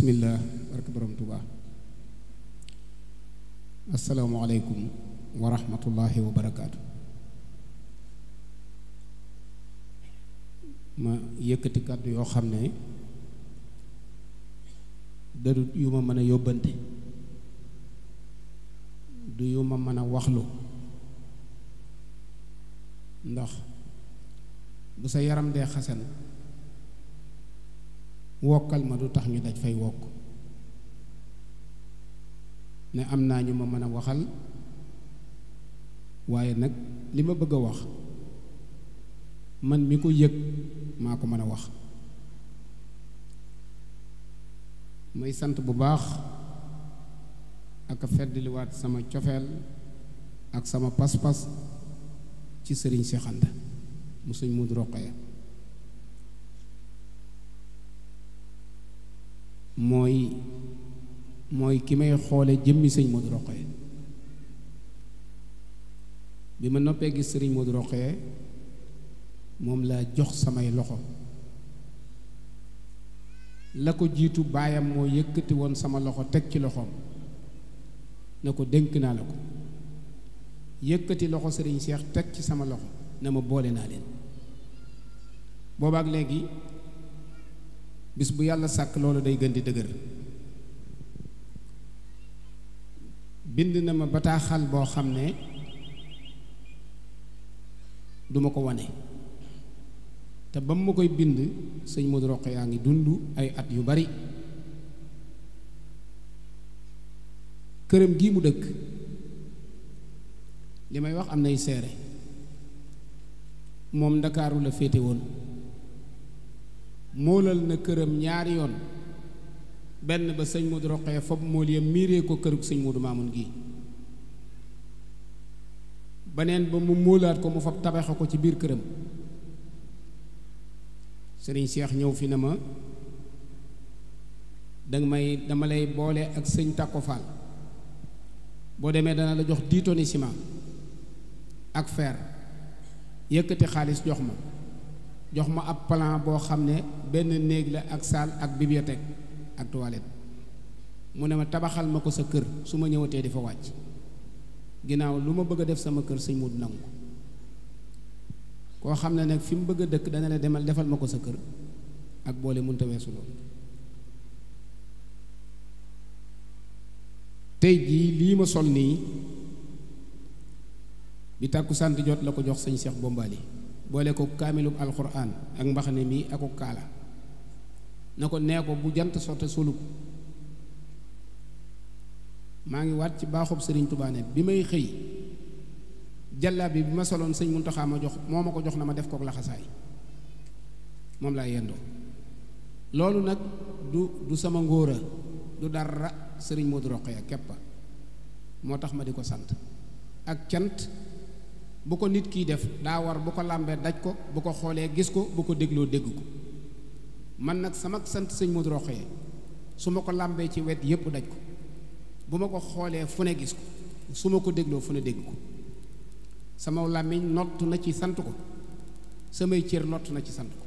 bismillah barke borom Tuubaa asalaamualeykum wa rahmatullahi wa barakaatu. ma yëkkati kàddu yoo xam ne dadut yu ma mën a yóbbante du yu ma mën a waxlu ndax bu sa yaram dee xasan wokkal ma du tax ñu daj fay wokk ne am naa ñu ma mën a waxal waaye nag li ma bëgg a wax man mi ko yëg maa ko mën a wax. may sant bu baax ak a feddliwaat sama cofeel ak sama pas-pas ci sëriñ Seex Anta mu sëñ Moodu Rokhaya mooy ki may xoole jëmmi sëñ Moodu Rokhaya bi ma noppee gis sëriñ Moodu Rokhaya moom laa jox samay loxo. la ko jiitu baayam moo yëkkati woon sama loxo teg ci loxoom na ko dénk naa la ko yëkkati loxo sëriñ Seex teg ci sama loxo na ma boole naa leen boobaak léegi bis bu yàlla sàkk loolu day gën di dëgër. bind na ma bataaxal boo xam ne duma ko wane te ba mu ma koy bind sëñ Moodu Rokhaya yaa ngi dund ay at yu bari. këram gii mu dëkk li may wax am nay seere moom Ndakaaru la féete woon moolal na këram ñaari yoon benn ba sëñ Moodu Rokhaya fopp mool ya miiree ko kërug sëñ Moodu Maamun gi beneen ba mu móolaat ko mu fab tabaxe ko ci biir këram. sëriñ Seex ñëw fi na ma dama lay boole ak sëñ Takko Fall boo demee dana la jox 10 tonnes ciment ak fer yëkkati xaalis jox ma ab plan boo xam ne benn néeg la ak salle ak bibliothèque ak toilette mu ne ma tabaxal ma ko sa kër su ma ñëwatee di fa wàcc ginnaaw lu ma bëgg a def sama kër sëñ Moodu nangu koo xam ne nag fi mu bëgg a dëkk dana la demal defal ma ko sa kër ak boole mënta weesu loolu. tey jii lii ma sol nii bi tàkku sant jot la ko jox sëñ Seex Bombali boole ko kaamilub alxuraan ak mbaxane mi ak kaala na ko nee ko bu jant sotte solu maa ngi waat ci baaxub sëriñ Tuubaa ne bi may xëy jàllaabi bi ma soloon sëñ Muntaxa ma jox moo ma ko jox na ma def kook laxasaay moom laa yendoo. loolu nag du sama ngóora du dara sëriñ Moodu Rokhaya keppa moo tax ma di ko sant ak cant bu ko nit kiy def daa war bu ko làmbee daj ko bu ko xoolee gis ko bu ko dégloo dégg ko man nag sama sant sëñ Moodu Rokhaya su ma ko làmbee ci wet yépp daj ko bu ma ko xoolee fu ne gis ko su ma ko dégloo fu ne dégg ko sama làmmiñ nott na ci sant ko samay cër lott na ci sant ko.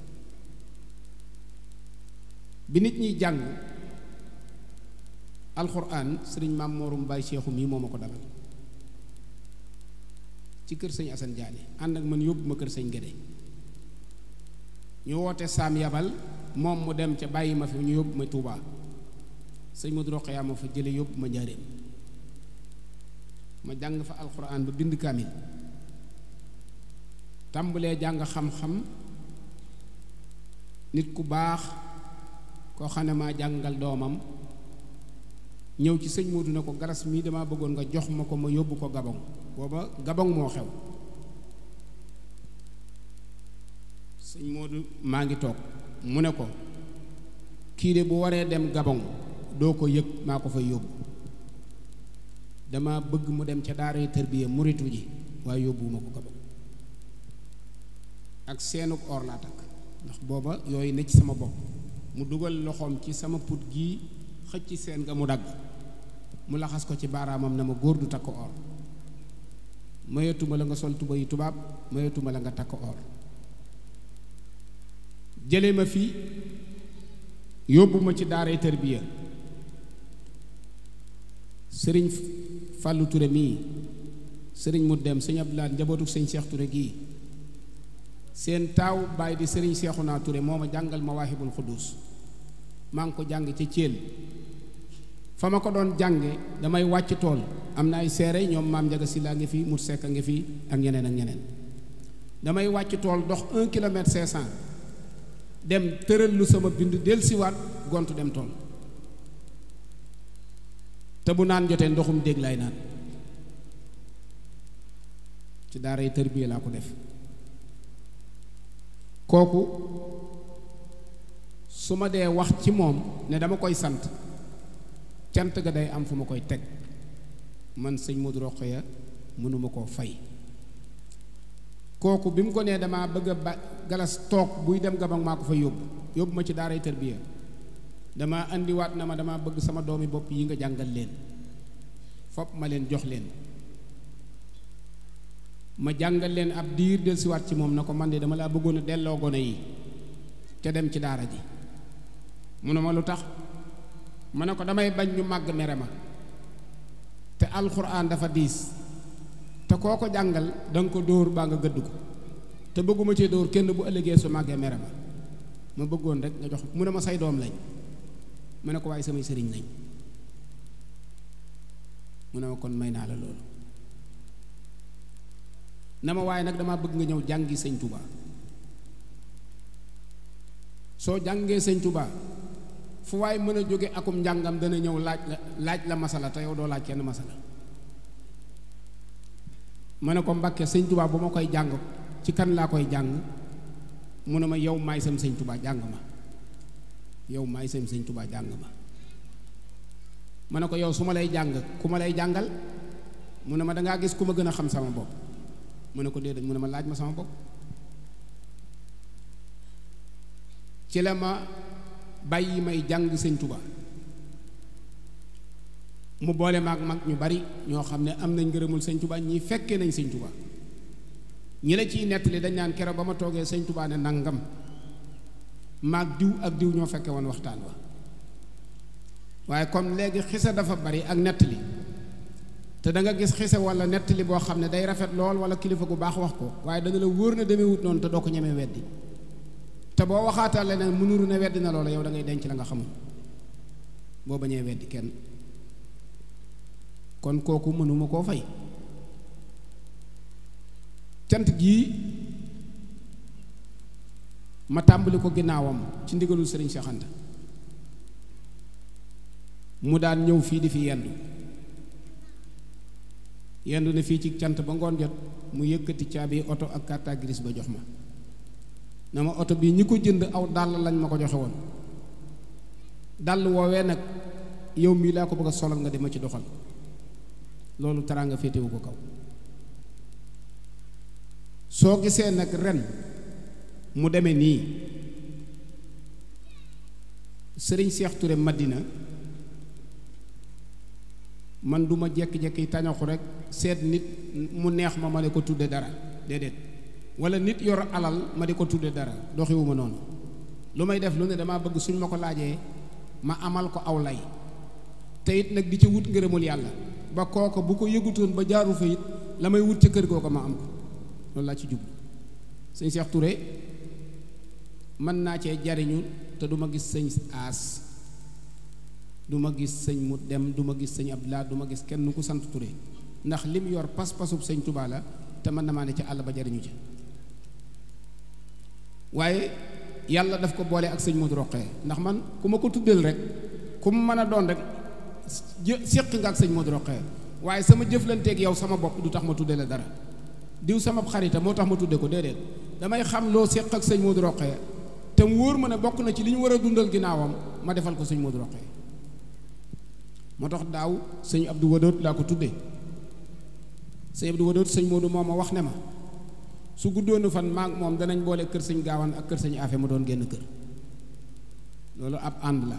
bi nit ñiy jàng alxuraan sëriñ Maam Moorum Baay Seexu mii moo ma ko dalal ci kër sëñ Asan Jaane ànd ak man yóbbu ma kër sëñ Gédé ñu woote saam yabal moom mu dem ca bàyyi ma fi ñu yóbbu ma Tuubaa sëñ Moodu Rokhaya ma fa jële yóbbu ma Njaaréem ma jàng fa alxuraan ba bind kaamil tàmbalee jàng xam-xam nit ku baax koo xam ne maa jàngal doomam ñëw ci sëñ Moodu ne ko garas mii dama bëggoon nga jox ma ko ma yóbbu ko Gabon booba Gabon moo xew sëñ Moodu maa ngi toog mu ne ko kii de bu waree dem Gabon doo ko yëg maa ko fay yóbbu dama bëgg mu dem ca daaray tërbiya muritu ji waaye yóbbuwuma ko Gabon ak seenuk or laa takk ndax booba yooyu ne ci sama bopp mu dugal loxoom ci sama put gii xëcc seen nga mu dagg mu laxas ko ci baaraamam na ma góor du takk or mayatuma la nga sol tuba yi tubaab mayatuma la nga takk or jële ma fi yóbbu ma ci daaray tërbiya sëriñ Fallou Touré mii sëriñ mu dem sëñ Abdoulaye njabootu sëñ Cheikh Touré gii seen taaw baay di sëriñ Cheikhouna Touré moo ma jàngal Mawaahibul Quddus maa ngi ko jàng ca Thiel fa ma ko doon jànge damay wàcc tool am na ay seere ñoom maam Njaga Silla ngi fi Mut Sekk a ngi fi ak ñeneen ak ñeneen damay wàcc tool dox 1 kilomètre 500 dem tëral lu sama bind dellusiwaat gontu dem tool te bu naan jotee ndoxum dégg lay naan ci daaray tërbiya laa ko def kooku su ma dee wax ci moom ne dama koy sant cant ga day am fu ma koy teg man sëñ Modou Rokhaya mënuma koo fay kooku bi mu ko nee dama bëgg a galas toog buy dem Gabon maa ko fa yóbbu ma ci daaray tërbiya dama indiwaat na ma dama bëgg sama doomi bopp yi nga jàngal leen fopp ma leen jox leen ma jàngal leen ab diir dellusiwaat ci moom na ko man de dama laa bëggoon a delloo gone yi te dem ci daara ji mu ne ma lu tax ma ne ko damay bañ ñu màgg mere ma te alxuraan dafa diis te koo ko jàngal danga ko dóor baa nga gëdd ko te bëgguma ci dóor kenn bu ëllëgee su màggee mere ma bëggoon rek nga jox mu ne ma say doom lañ ma ne ko waaye samay sëriñ lañ mu ne ma kon may naa la loolu na ma waaye nag dama bëgg nga ñëw jàngi sëñ Touba soo jàngee sëñ Touba fu waay mën a jóge akum njàngam dana ñëw laaj la masala te yow doo laaj kenn masala ma ne ko Mbàkke sëñ Touba bu ma koy jàng ci kan laa koy jàng mu ne ma yow maay sam sëñ Touba jàng ma yow maay sam sëñ Touba jàng ma ne ko yow su ma lay jàng ku ma lay jàngal mu ne ma dangaa gis ku ma gën a xam sama bopp mu ne ko déedéet mu ne ma laaj ma sama bopp ci la ma bàyyi may jàng sëñ Touba mu boole maag mag ñu bari ñoo xam ne am nañ ngërëmul sëñ Touba ñii fekkee nañ sëñ Touba ñi la ciy nettali dañ naan keroog ba ma toogee sëñ Touba ne nangam maag diw ak diw ñoo fekke woon waxtaan wa waaye comme léegi xisa dafa bari ak nettali te da nga gis xisa wala nettali boo xam ne day rafet lool wala kilifa gu baax wax ko waaye dana la wóor na demee wut noonu te doo ko ñemee weddi te boo waxaatal leneen mu nuru ne weddi na loola yow da ngay denc la nga xamul boo bañee weddi kenn kon kooku mënuma koo fay cant gii ma tàmbali ko ginnaawam ci ndigalul Sëriñ Cheikh Anta mu daan ñëw fii di fi yendu ne fii ci cant ba ngoon jot mu yëkkati caabi oto ak carte grise ba jox ma na ma oto bii ñi ko jënd aw dàll lañ ma ko joxe woon dàll woowee nag yow mii laa ko bëgg a solal nga dema ci doxal loolu teraanga féetewu ko kaw soo gisee nag ren mu demee nii sëriñ Cheikh Touré Madina man du ma jekki-jekki tañaxu rek seet nit mu neex ma ne ko tudde dara déedéet wala nit yor alal ma di ko tudde dara doxiwuma noonu lu may def lu ne damaa bëgg suñ ma ko laajee ma amal ko aw lay te it nag di ci wut ngërëmul yàlla ba kooko bu ko yëgutoon ba jaaru fa it la may wut ca kër googu ma am ko loolu laa ci jublu sëñ Cheikh Touré mën naa cee jariñu te du ma gis sëñ aas du ma gis sëñ mu dem du ma gis sëñ Abdoulaye du ma gis kenn ku sant Touré ndax lim yor pas-pasub sëñ Touba la te mën na maa ne ci àll ba jariñu ci waaye yàlla daf ko boole ak sëñ Modou Rokhaya ndax man ku ma ko tuddeel rek ku mu mën a doon rek séq nga ak sëñ Modou Rokhaya waaye sama jëflanteeg yow sama bopp du tax ma tudde la dara diw sama xarita moo tax ma tudde ko déedéet damay xam loo séq ak sëñ Modou Rokhaya te mu wóor ma ne bokk na ci li ñu war a dundal ginnaawam ma defal ko sëñ Modou Rokhaya moo tax daaw sëñ Abdou Wadoot laa ko tuddee sëñ Abdou Wadoot sëñ Modou moo ma wax ne ma su guddoonu fan maa ngi moom danañ boole kër sëñ Gaawaan ak kër sëñ Afe ma doon génn kër loolu ab ànd la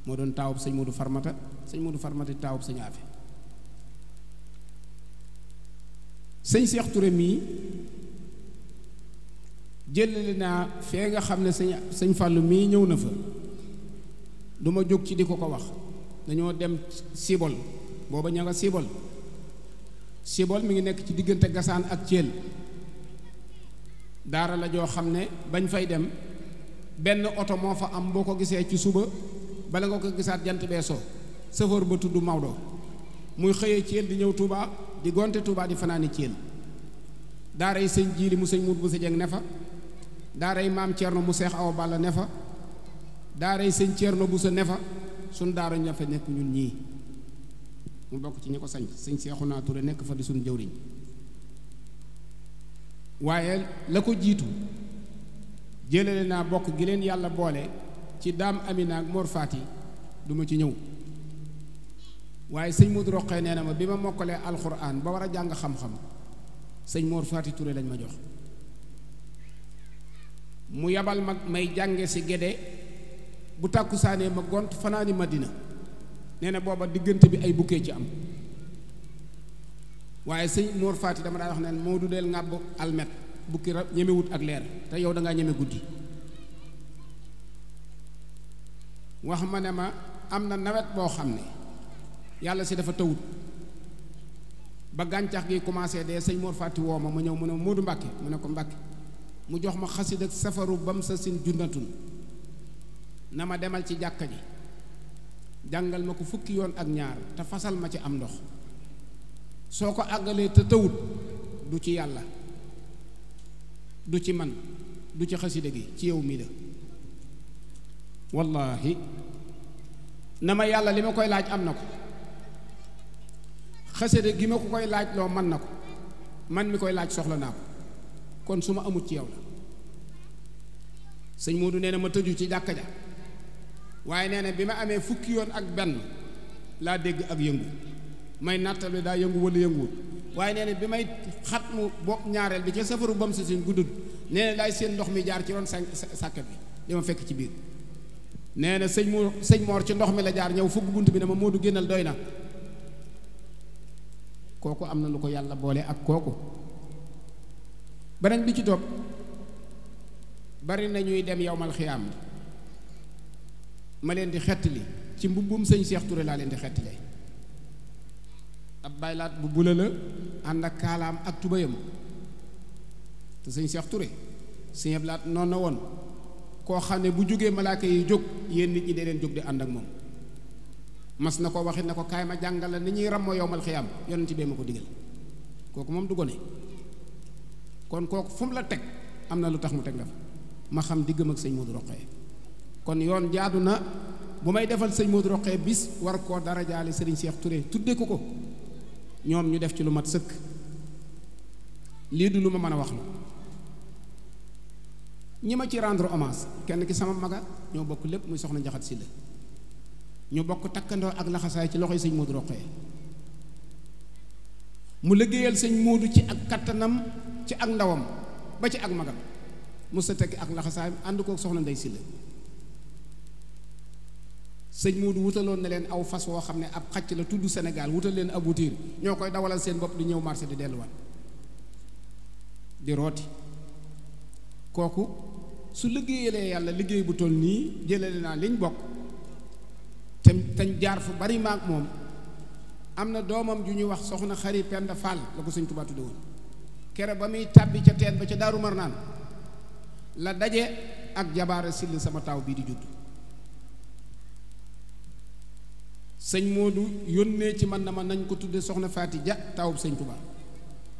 moo doon taawub sëñ Modou Farmata sëñ Modou Farmata taawub sëñ Afe sëñ Cheikh Touré mii jëlali naa fee nga xam ne sëñ Fàllu mii ñëw na fa du ma jóg ci di ko wax dañoo dem Sibol booba ña nga Sibol mi ngi nekk ci diggante Gasaan ak Thiel daara la joo xam ne bañ fay dem benn oto moo fa am boo ko gisee ci suba bala nga ko gisaat jant bee so sëfoor ba tudd Maodo muy xëyee Thiel di ñëw Touba di gonte Touba di fanaani Thiel daara yi sëñ Jiili mu sëñ Mut bu sa jeng ne fa daara yi maam Thierno mu Seex Awa Balla ne fa daara yi sëñ Thierno bu sa ne fa suñ daara ñu fa nekk ñun ñii mu bokk ci ñi ko sañ sëñ Seexuna Ture nekk fa di suñ jëwriñ waaye la ko jiitu jëlale naa bokk gi leen yàlla boole ci daam Amina ak Mor Fati duma ci ñëw waaye sëñ Modou Roqee nee na ma bi ma mokkalee alxuraan ba war a jàng xam-xam sëñ Mor Fati Touré lañ ma jox mu yabal mag may jànge si Gédé bu tàkkusaanee ma gont fanaani Madina nee na booba diggante bi ay bukkee ci am waaye sëñ Mor Fati dama daa wax ne moo du deel ŋàbb almet bukki rab ñemewut ak leer te yow dangaa ñeme guddi wax ma ne ma am na nawet boo xam ne yàlla si dafa tawut ba gàncax gi commencé dee sëñ Mor Fati woo ma ñëw mu ne Moodu Mbàkke mu ne ko Mbàkke mu jox ma xasid ak safaru bam sa sin junnatun na ma demal ci jàkka ji jàngal ma ko fukki yoon ak ñaar te fasal ma ci am ndox soo ko àggalee te tawut du ci yàlla du ci man du ci xasida gi ci yow mii la wallaahi na ma yàlla li ma koy laaj am na ko xasida gi ma ko koy laaj loo man na ko man mi koy laaj soxla naa ko kon su ma amut ci yow la sëñ Moodu nee na ma tëju ci jàkka ja waaye nee na bi ma amee fukki yoon ak benn laa dégg ak yëngu may nattale daa yëngu wala yënguwut waaye nee na bi may xat mu bopp ñaareel bi ca safaru bam sa suñ guddut nee na daay seen ndox mi jaar ci ron sàkket bi di ma fekk ci biir nee na sëñ Moor ci ndox mi la jaar ñëw fukk bunt bi ne ma Moodu génnal doy na kooku am na lu ko yàlla boole ak kooku beneen bi ci topp bari na ñuy dem yowmal xiyaam ma leen di xettali ci mbubbum sëñ Seex Ture laa leen di xettalee ab baylaat bu bula la ànd ak kaalaam ak tubayam te sëñ Seex Ture sëñ Ablaat noonu na woon koo xam ne bu jógee malaaka yi jóg yéen nit ñi dee leen jóg di ànd ak moom mas na ko waxit na ko kaay ma jàngal la ni ñuy rammoo yowmal xiyaam yonent bee ma ko digal kooku moom du gone kon kooku fu mu la teg am na lu tax mu teg la fa ma xam diggam ak sëñ Modou Rokhaya kon yoon jaadu na bu may defal sëñ Modou Rokhaya bis war koo dara jaale sëriñ Seex Ture tudde ko ñoom ñu def ci lu mat sëkk lii du lu ma mën a wax la ñi ma ci rendre hommage kenn ki sama maga ñoo bokk lépp muy soxna Njaxat Silla ñu bokk takkandoo ak laxasaay ci loxoy sëñ Modou Rokhaya mu liggéeyal sëñ Modou ci ak kattanam ci ak ndawam ba ci ak magam mu sa tekki ak laxasaay ànd kook soxna Ndey Silla sëñ Modou wutaloon na leen aw fas woo xam ne ab xacc la tudd Sénégal wutal leen ab wutiir ñoo koy dawalal seen bopp di ñëw marché di delluwaat di rooti kooku su liggéeyalee yàlla liggéey bu toll nii jëlale naa liñ bokk te tañ jaar fu bari maag moom am na doomam ju ñuy wax soxna Xari Penda Fall la ko sëñ Tuubaa tudde woon kere ba muy tàbbi ca teen ba ca Daaru Marnaan la daje ak jabaara sill sama taaw bii di judd sëñ Modou yónnee ci man na ma nañ ko tudde soxna Faati Ja taawub sëñ Tuubaa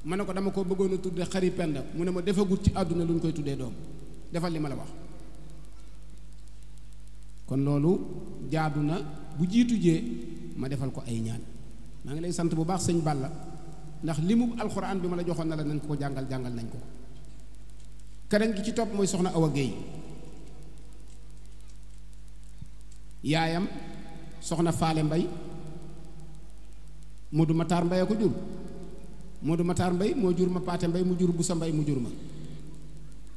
ma ne ko dama ko bëggoon a tudde Xari Penda mu ne ma defagut ci àdduna lu ñu koy tuddee doom defal li ma la wax kon loolu jaadu na bu jiitu jee ma defal ko ay ñaan maa ngi lay sant bu baax sëñ Balla ndax limu alxuraan bi ma la joxoon na la nañ ko jàngal nañ ko keneen gi ci topp mooy soxna Awa Guèye yaayam soxna Faale Mbay Modou Matar Mbay a ko jur Modou Matar Mbay moo jur ma Paate Mbay mu jur Busa Mbay mu jur ma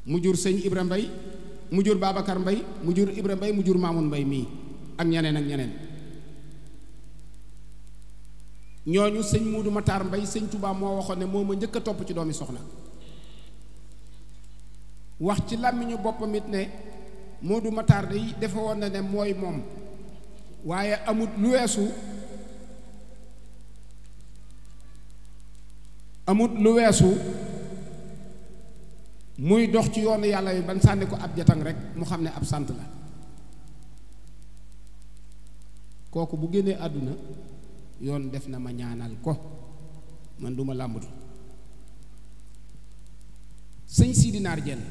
mu jur sëñ Ibra Mbay mu jur Babacar Mbay mu jur Ibra Mbay mu jur Maamun Mbay mii ak ñeneen ñooñu sëñ Modou Matar Mbay sëñ Touba moo waxoon ne moo ma njëkk a topp ci doomi soxna wax ci làmmiñu boppam it ne Modou Matar day defe woon na ne mooy moom waaye amut lu weesu muy dox ci yoonu yàlla yi ban sànni ko ab jatang rek mu xam ne ab sant la kooku bu génnee àdduna yoon def na ma ñaanal ko man duma làmbatu sëñ Sidi Naar Jenn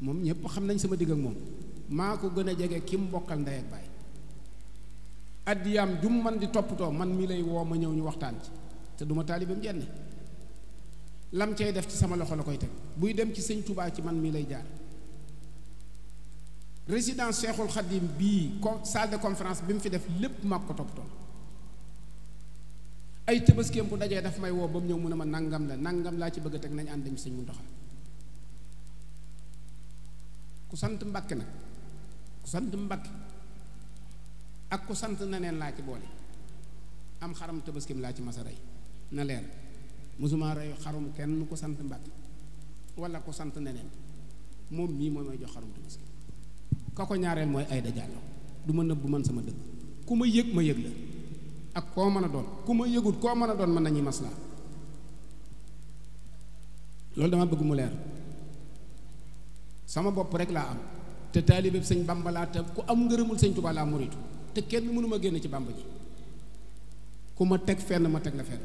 moom ñépp xam nañ sama digg ak moom maa ko gën a jege ki mu bokkal ndey ak baay addiyaam jum man di toppatoo man mi lay woo ma ñëw ñu waxtaan ci te duma taalibeem jenn lam cay def ci sama loxo la koy teg buy dem ci sëñ Touba ci man mii lay jaar résidence Cheikhul Khadim bii salle de conférence bi mu fi def lépp maa ko toppatoo ay tëbaskeem bu dajee daf may woo ba mu ñëw mu ne ma nangam laa ci bëgg a teg nañ ànd dem ci sëñ Muntaxa ku sant Mbàkke nag ku sant Mbàkke ak ku sant neneen laa ci boole am xaram tëbaskeem laa ci masa rey na leer musuma rey xarum kenn ku sant Mbàkke wala ku sant neneen moom mii mooy may jox xarum tabaski ka ko ñaareel mooy Ayda Jàllo du ma nëbb man sama dëgg ku ma yëg ma yëg la ak koo mën a doon ku ma yëgut koo mën a doon mën nañuy maslaa loolu dama bëgg mu leer sama bopp rek laa am te taalibe sëñ Bamba laa te ku am ngërëmul sëñ Tuubaa laa muritu te kenn mënuma génn ci Bamba ji ku ma teg fenn ma teg la fenn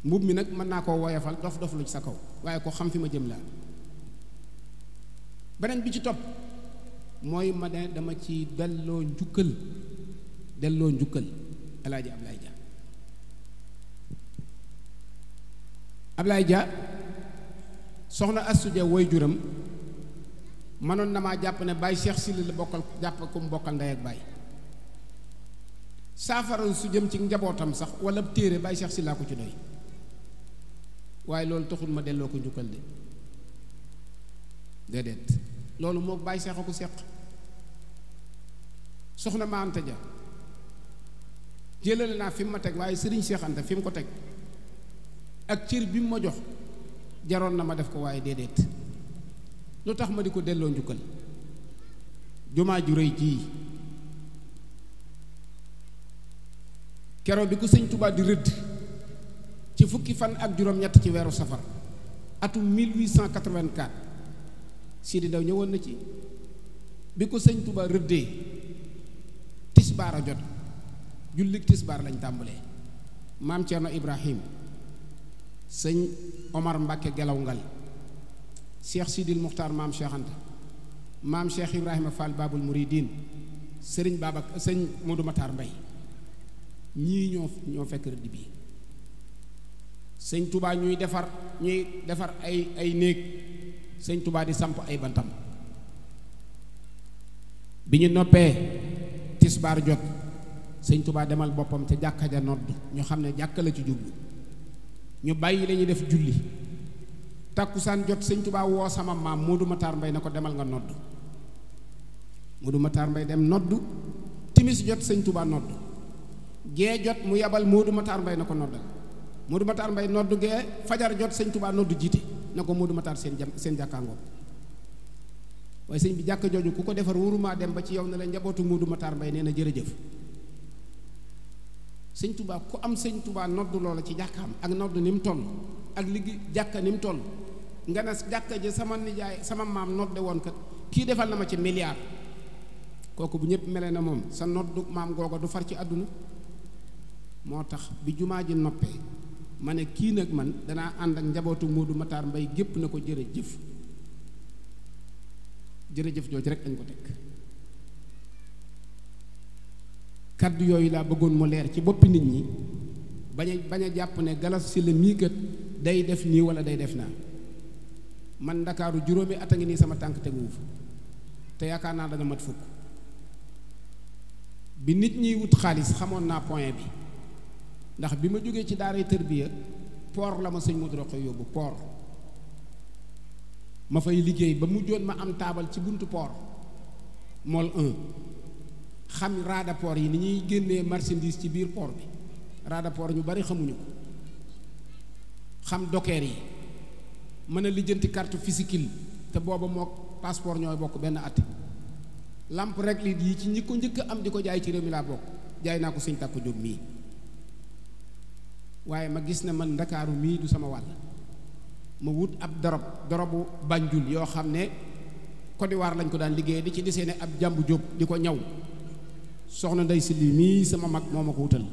mbub mi nag mën naa koo woyofal dof lu ci sa kaw waaye ko xam fi ma jëm laa beneen bi ci topp mooy ma ne dama ci delloo njukkal Alaaji Ablaye Dia soxna Astu Dia woy juram mënoon na maa jàpp ne Baye Cheikh Sylla la bokkal jàpp ku mu bokkal ndey ak baay saafara su jëm ci njabootam sax wala téere Baye Cheikh Sylla ko ci doy waaye loolu taxul ma delloo ko njukkal de déedéet loolu moo Baye Cheikh a ko seq soxna ma Anta Dia jëlale naa fi mu ma teg waaye Serigne Cheikh Anta fi mu ko teg ak cër bi mu ma jox jaroon na ma def ko waaye déedéet lu tax ma di ko delloo njukkal jumaa ju rëy jii keroog bi ko sëñ Touba di rëdd ci fukki fan ak juróom-ñett ci weeru safar atum 1884 Sidi Ndaw ñëwoon na ci bi ko sëñ Touba rëddee tisbaar a jot jullik tisbaar lañ tàmbalee maam Cerno Ibrahim sëñ Omar Mbàkke Gelaw Ngal Cheikh Sidil Muxtaar maam Cheikh Anta maam Cheikh Ibrahima Fall Babul Mouridine sëriñ Babak sëñ Modou Matar Mbay ñii ñoo fekk rëdd bii sëñ Touba ñuy defar ay néeg sëñ Touba di samp ay bantam bi ñu noppee tisbaar jot sëñ Touba demal boppam ca jàkka ja nodd ñu xam ne jàkka la ci jublu ñu bàyyi la ñuy def julli tàkkusaan jot sëñ Touba woo sama maam Modou Matar Mbay na ko demal nga nodd Modou Matar Mbay dem nodd timis jot sëñ Touba nodd gee jot mu yabal Modou Matar Mbay na ko noddal Modou Matar Mbay nodd gee fajar jot sëñ Touba nodd jiite na ko Modou Matar seen jàkkaangoo waaye sëñ bi jàkka jooju ku ko defar wóorumaa dem ba ci yow ne la njabootu Modou Matar Mbay nee na jërëjëf sëñ Touba ku am sëñ Touba nodd loola ci jàkkaam ak nodd ni mu toll ak liggéey jàkka ni mu toll nga ne jàkka ji sama nijaay sama maam nodde woon kat kii defal na ma ci milliard kooku bu ñëpp mele na moom sa noddu maam googa du far ci àdduna moo tax bi jumaa ji noppee ma ne kii nag man danaa ànd ak njabootu Modou Matar Mbay gépp na ko jërëjëf jooju rek dañ ko teg kaddu yooyu laa bëggoon mu leer ci boppi nit ñi bañ a jàpp ne Galas Sylla mii kat day def nii wala day def naa man Ndakaaru juróomi at a ngi nii sama tànk teguwu fa te yaakaar naa dana mat fukk bi nit ñiy wut xaalis xamoon naa point bi ndax bi ma jógee ci daaray tërbiya port la ma sëñ Modou Rokhaya yóbbu port ma fay liggéey ba mujjoon ma am taabal ci buntu port mool 1 xam radaport yi ni ñuy génnee marchandise ci biir port bi radaport ñu bari xamuñu ko xam dokeer yi mën a lijjanti carte physique te booba moo passeport ñooy bokk benn at lamp rek li yi ci ñi ko njëkk am di ko jaay ci réew mi laa bokk jaay naa ko sëñ Tàkko Jóob mii waaye ma gis ne man ndakaaru mii du sama wàll ma wut ab dorobu Banjul yoo xam ne Côte d'Ivoire lañ ko daan liggéey di ci desee ne ab jàmbu jóob di ko ñaw soxna Ndey Silli mii sama mag moo ma ko wutal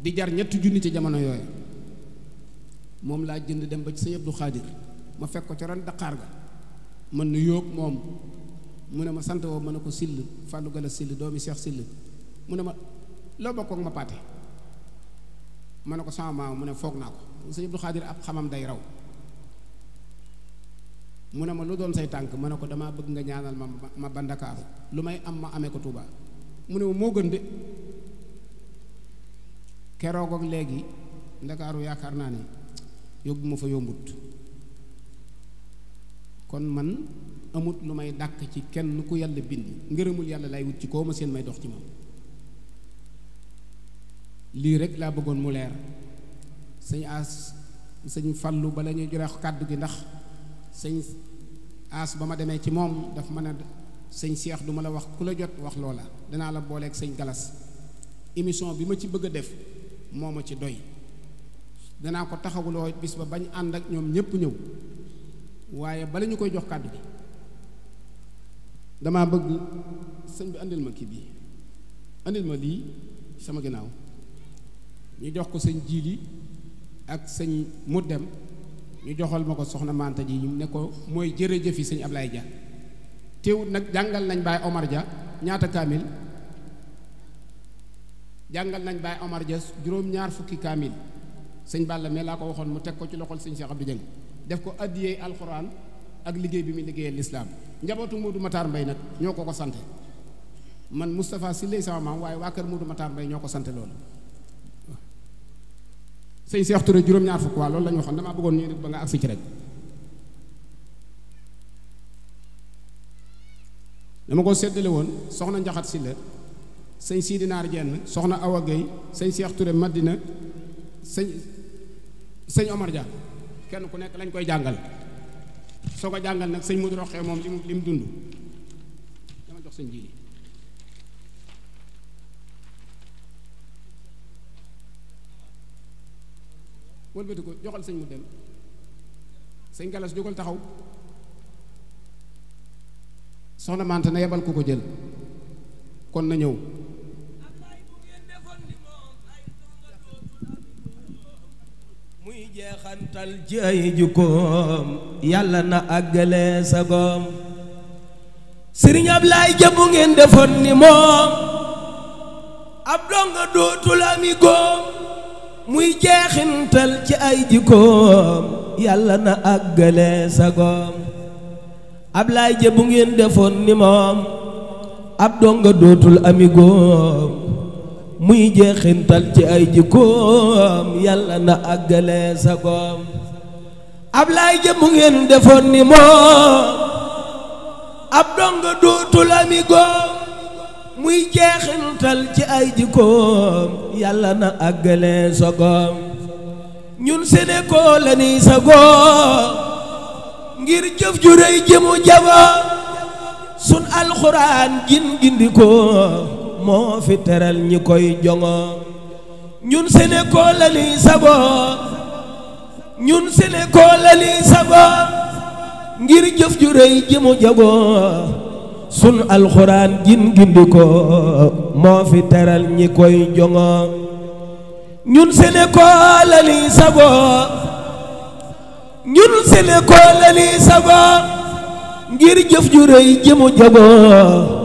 di jar ñetti junni ci jamono yooyu moom laa jënd dem ba ci sëñ Abdou Xaadir ma fekk ko ca ron Dakar ga mën nu yóog moom mu ne ma sant woo ma ne ko Sill Fallou Gala Sill doomi Seex Sill mu ne ma loo bokk ak ma paate ma ne ko sama maam mu ne foog naa ko sëñ Abdou Xaadir ab xamam day raw mu ne ma lu doon say tànk ma ne ko damaa bëgg nga ñaanal ma ba Ndakaaru lu may am ma amee ko Touba mu ne ma moo gën de keroog ak léegi Ndakaaru yaakaar naa ne yóbbu ma fa yombut kon man amut lu may dàkk ci kenn ku yàlla bind ngërëmul yàlla lay wut ci koo ma seen may dox ci moom lii rek laa bëggoon mu leer sëñ As sëñ Fallu bala ñuy joxe kàddu gi ndax sëñ As ba ma demee ci moom daf ma ne sëñ Seex du ma la wax ku la jot wax loola danaa la booleeg sëñ Galas émission bi ma ci bëgg a def moo ma ci doy danaa ko taxawuloo bis ba bañ ànd ak ñoom ñépp ñëw waaye bala ñu koy jox kàddu gi damaa bëgg sëñ bi andil ma kii bii andil ma lii sama ginnaaw ñu jox ko sëñ Jiili ak sëñ Muddem ñu joxal ma ko soxna Manta ji ñu ne ko mooy jërëjëfi sëñ Ablaye Dia teewut nag jàngal nañ Baay Omar Dia ñaata kaamil jàngal nañ Baay Omar Dia juróom-ñaar fukki kaamil sëñ Balla mais laa ko waxoon mu teg ko ci loxol sëñ Cheikh Abdou Dieng def ko addiyee alxuraan ak liggéey bi muy liggéeyee lislaam njabootu Modou Matar Mbay nag ñoo ko sante man Moustapha Sy lay sama maam waaye waa kër Modou Matar Mbay ñoo ko sante loolu sëñ Cheikh Touré juróom-ñaar fukk waa loolu la ñu waxoon damaa bëggoon ñu ba nga agsi ci rek dama ko séddale woon soxna Njaxat Silla sëñ Sidi Naar Jenn soxna Awa Gueye sëñ Cheikh Touré Madina sëñ Omar Dia kenn ku nekk lañ koy jàngal soo ko jàngal nag sëñ Modou Roxee moom li mu dund dama jox sëñ Jiili wëlbati ko joxal sëñ mu dem sëñ Galas jógal taxaw soxna Manta na yebal ku ko jël kon na ñëw muy jeexantal ci ay jukkoom yàlla na àggale sa goom Sëriñ Ablaay Ja bu ngeen defoon ni moom ab donga dootul ami góom muy jeexintal ci ay jikkoom yàlla na àggale sa goom Ablaay Ja bu ngeen defoon ni moom ab donga dootul ami góom muy jeexintal ci ay jikkoom yàlla na àggale sa goom Ablaay Ja bu ngeen defoon ni moom ab donga dootul ami góom muy jeexintal ci ay jikkoom yàlla na àggale sa goom ñun Sénégal la ni sa goom ngir jëf ju rëy jëmu jaba sun alxuraan gindikoo moo fi teral ñi koy jongo ñun Sénégal la ni sa goom ñun Sénégal la ni sa goom ngir jëf ju rëy jëmu jaboo sun alxuraan gindikoo moo fi teral ñi koy jongo ñun Sénégal la ni sago ñun Sénégal la ni sago ngir jëf ju rëy jëmu jagoo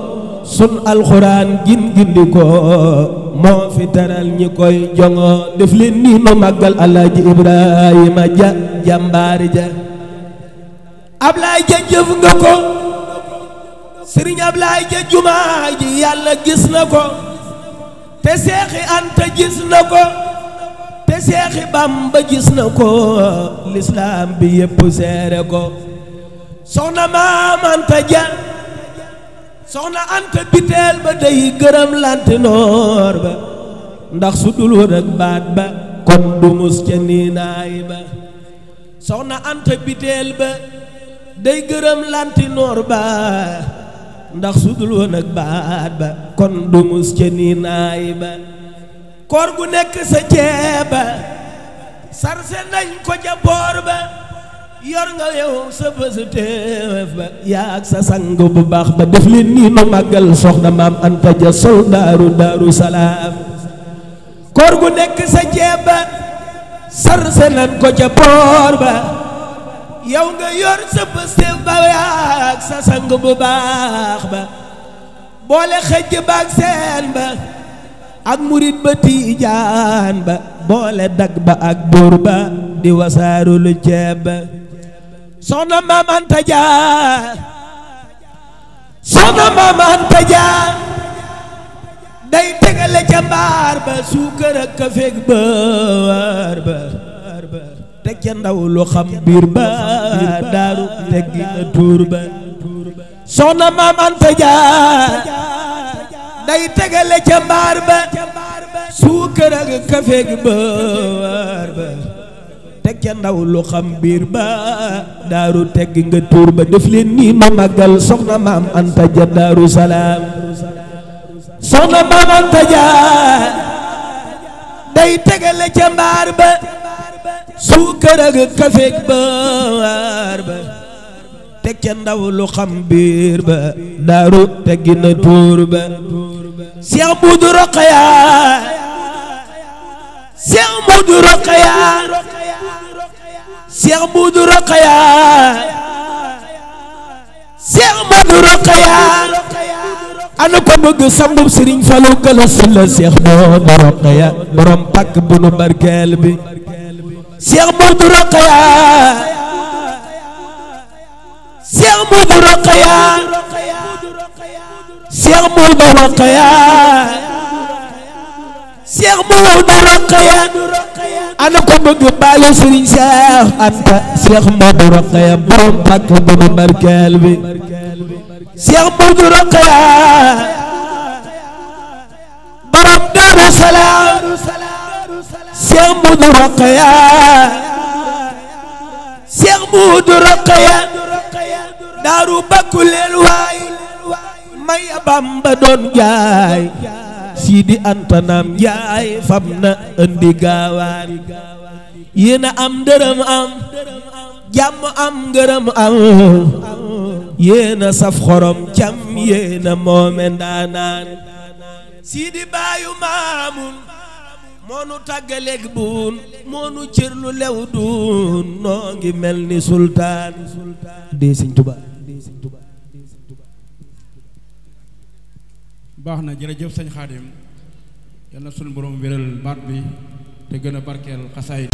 sun alxuraan gindikoo moo fi teral ñi koy jongo def leen nii ma màggal Alaaji Ibrahima Ja jàmbaari ja Ablaay Ja jëf nga ko Sëriñ Ablaay Ja jumaa ji yàlla gis na ko te Seexi Anta gis na ko te Seexi Bamba gis na ko lislaam bi yépp seere ko soxna Maam Anta Ja soxna Anta biteel ba day gërëm lantinoor ba ndax su dul woon ak baat ba kon du mus ca niinaay ba soxna Anta biteel ba day gërëm lantinoor ba ndax sudul woon ak baat ba kon du mus ca nii naay ba koor gu nekk sa ceeba sarse nañ ko ca boor ba yor nga yow sa bës teef ba yaa ak sa sang bu baax ba def leen nii nu màggal soxna maam Anta Ja soldaaru Daaru Salaam koor gu nekk sa ceeba sarse nañ ko ca boor ba yow nga yor sa bës teef ba yaa ak sa sang bu baax ba boole xëj baak seen ba ak murit ba tiijaan ba boole dag ba ak buur ba di wasaaru lu ceeb ba soxna maam Anta Ja soxna maam Anta Ja day tegale ca mbaar ba suukar ak kafeeg baar ba teg ca ndaw lu xam biir ba daaru teggi na tuur ba soxna maam Anta Ja day tegale ca mbaar ba suukar ak kafeeg baar ba teg ca ndaw lu xam biir ba daaru teggi nga tuur ba def leen nii ma màggal soxna maam Anta Ja Daaru Salaam soxna maam Anta Ja day tegale ca mbaar ba suukar ak kafeeg baar ba teg ca ndaw lu xam biir ba daaru teggi na tuur ba Cheikh Modou Rokhaya Cheikh Modou Rokhaya Cheikh Modou Rokhaya Cheikh Modou Rokhaya ana ko bëgg sambub Serigne Fallou Galass la Cheikh Modou Rokhaya borom pakk bu nu barkeel bi Cheikh Modou Rokhaya Cheikh Modou Rokhaya Cheikh Modou Rokhaya Cheikh Modou Rokhaya ana ko bëgg baalu Serigne Cheikh Anta Cheikh Modou Rokhaya borom pakk bu nu barkeel bi Cheikh Modou Rokhaya borom Daaru Salaam Cheikh Modou Rokhaya Cheikh Modou Rokhaya daaru bakku leel waay may Bamba doon jaay Sidi Anta naam jaay fam na andi gaawaan yéena am dërëm am jàmm am ngërëm am yéena saf xorom cam yéena moome ndaanaan Sidi baayu maamun moonu tàggaleeg buun moonu cërlu lew duun noo ngi mel ni sultaan dee Sëñ Tuubaa baax na jërëjëf sëñ Xaadim yal na sunu borom wéral baat bi te gën a barkeel xasaay